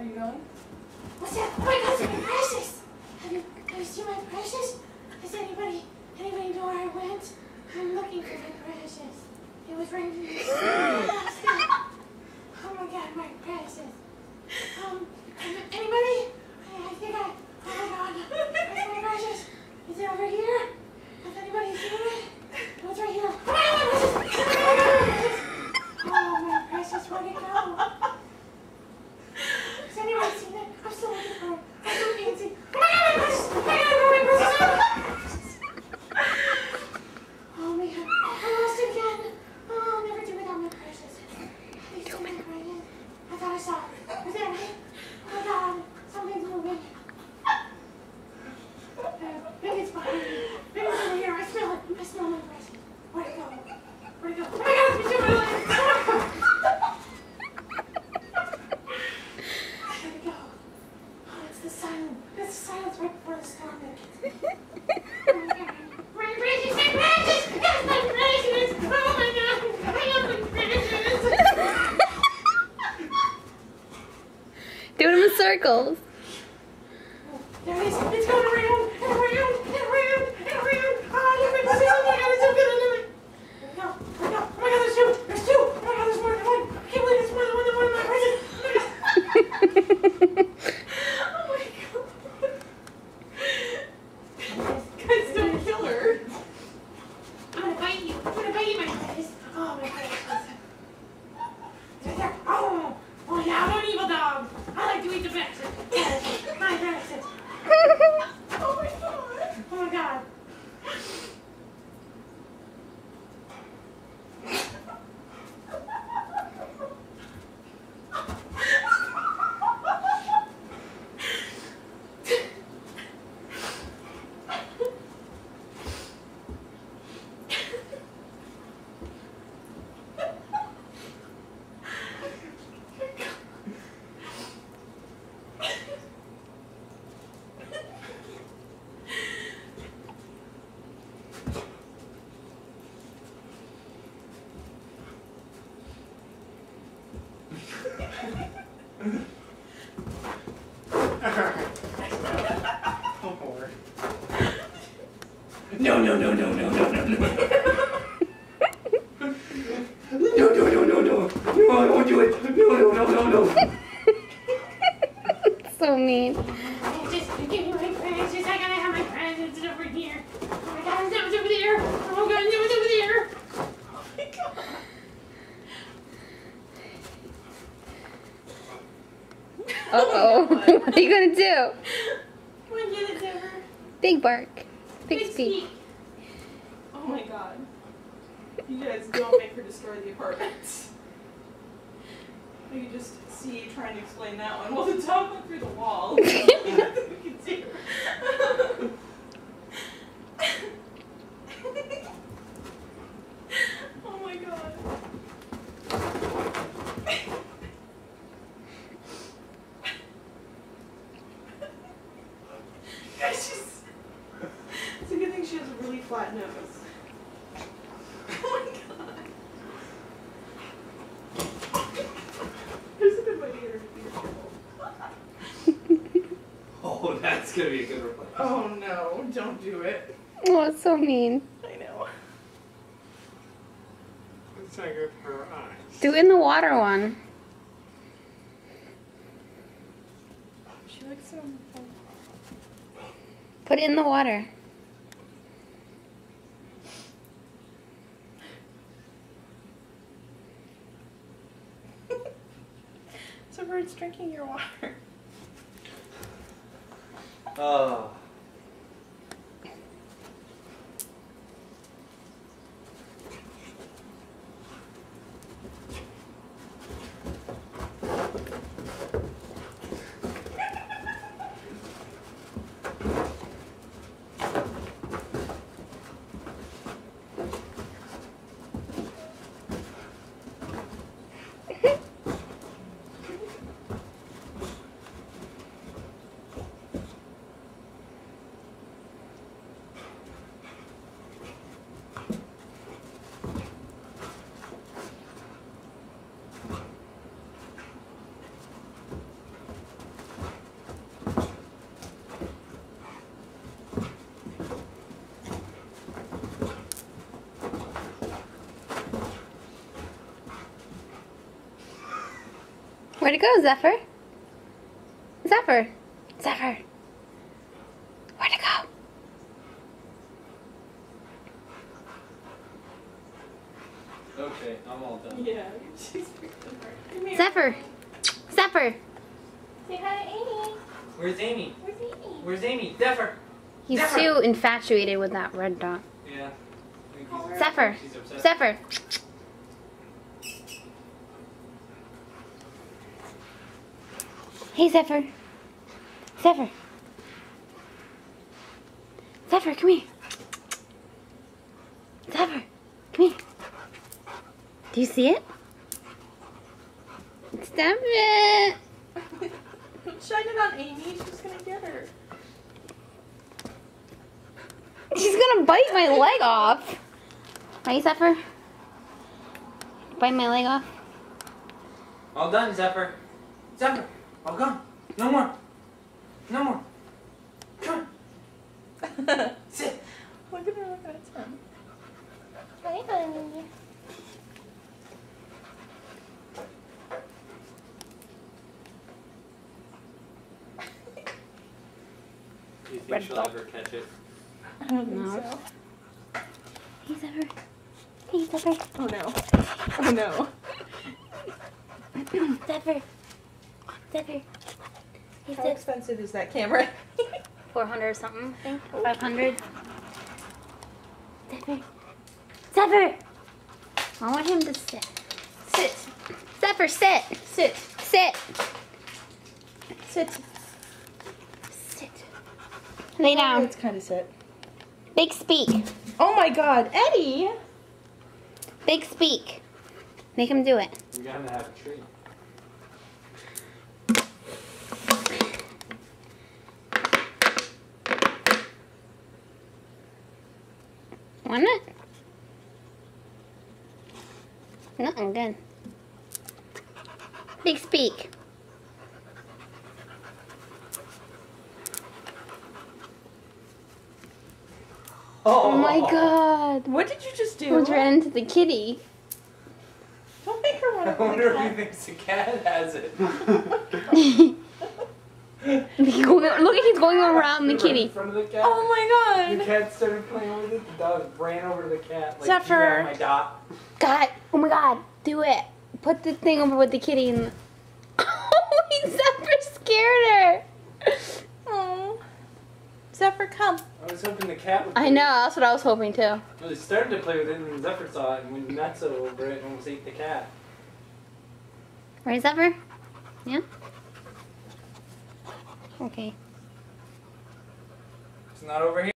you going? What's that? Oh my God, it's my precious! Have you seen my precious? Does anybody know where I went? I'm looking for my precious. It was right here. Oh my God, my precious. Anybody? I think oh my God, where's my precious? Is it over here? Has anybody seen it? Oh, it's right here. Oh my precious! Oh my precious, where'd it go? Has anyone seen it? I'm still looking for it. I still can't see. Oh my God, my precious! Oh my God, my precious! Oh my God, I lost it again. Oh, I'll never do without my precious. Have you seen my precious? I thought I saw it. Is that right? Oh my God, something's moving. Maybe it's behind me. Maybe it's over here. I smell it. I smell my precious. Where'd it go? Where'd it go? Oh my God, it's between my legs. Where'd it go? Oh, it's the silence. It's the silence right before the storm. Oh my God. My precious, my precious! That's my precious! Oh my God! I love my precious! Do them in circles. There it is. It's going around and around and around and around. Oh, I love my precious. Oh my God, it's so good. I love it. There we go. There we go. Oh my God, there's two. There's two. Oh my God, there's more than one. I can't believe there's more than one of my precious. Oh my God. Oh my God. Guys, don't kill her. I'm gonna bite you. I'm gonna bite you, my precious. Oh my precious. There. Oh. Oh yeah, I'm an evil dog. I like to eat the best. Yes, my precious. Oh my God. Oh my God. No, no, no, no, no, no, no, no. No, no, no, no, no. No, I won't do it. No, no, no, no, no. So mean. Just give me my precious. I gotta have my precious. It's over here. Oh my God, it's over there. Oh my God, it's over there. Oh my God. Uh-oh. What are you gonna do? When did it ever? Big bark. Big speak. Oh my God. You guys don't make her destroy the apartment. I can just see you trying to explain that one. Well, the dog went through the wall. We can see her. Oh my God. It's a good thing she has a really flat nose. Oh my God. There's a good way to get her to be trouble. Oh, that's gonna be a good replay. Oh no, don't do it. Oh, it's so mean. I know. Let's take it for her eyes. Do in the water one. She likes it on the phone. Put it in the water. So bird's drinking your water. Oh. Where'd it go, Zephyr? Zephyr! Zephyr! Where'd it go? Okay, I'm all done. Yeah, she's freaking hard. Come here. Zephyr! Zephyr! Say hi to Amy. Where's Amy? Where's Amy? Where's Amy? Zephyr! He's Zephyr! too infatuated with that red dot. Yeah. Zephyr! She's obsessed. Zephyr! Hey, Zephyr! Zephyr! Zephyr, come here! Zephyr, come here! Do you see it? Stop it! Shine it on Amy. She's gonna get her. She's gonna bite my leg off. Right, Zephyr? Bite my leg off. All done, Zephyr. Zephyr, all gone. No more. No more. Come on. Sit. Look at her looking at him. Hi, honey. Do you think Red she'll dot. ever catch it? I don't think No. so. Hey, Zephyr. Hey, Zephyr. Oh no. Oh no. Zephyr. Zephyr. Hey, How Zephyr. expensive is that camera? 400 or something, I think. 500. Zephyr. Zephyr! I want him to sit. Sit. Zephyr, sit. Sit. Sit. Sit. Sit. Lay down. It's kind of sit. Big speak. Oh my god, Eddie! Big speak. Make him do it. We gotta have a tree. Want it? No, I'm good. Big speak. Oh my god. What did you just do? Almost ran into the kitty. Don't make her run I up on wonder the if he cat. thinks the cat has it. Look at he's going around the Right kitty. in front of the cat. Oh my The god. cat started playing with it. The dog ran over to the cat. Like, Zephyr. "You got my dot." God, oh my god, do it. Put the thing over with the kitty and oh, he's Zephyr scared her. Oh. Zephyr, come. I was hoping the cat would. I know, that's what I was hoping too. Well, he started to play with it, and then Zephyr saw it and went nuts over it and almost ate the cat. Right, Zephyr? Yeah? Okay. It's not over here.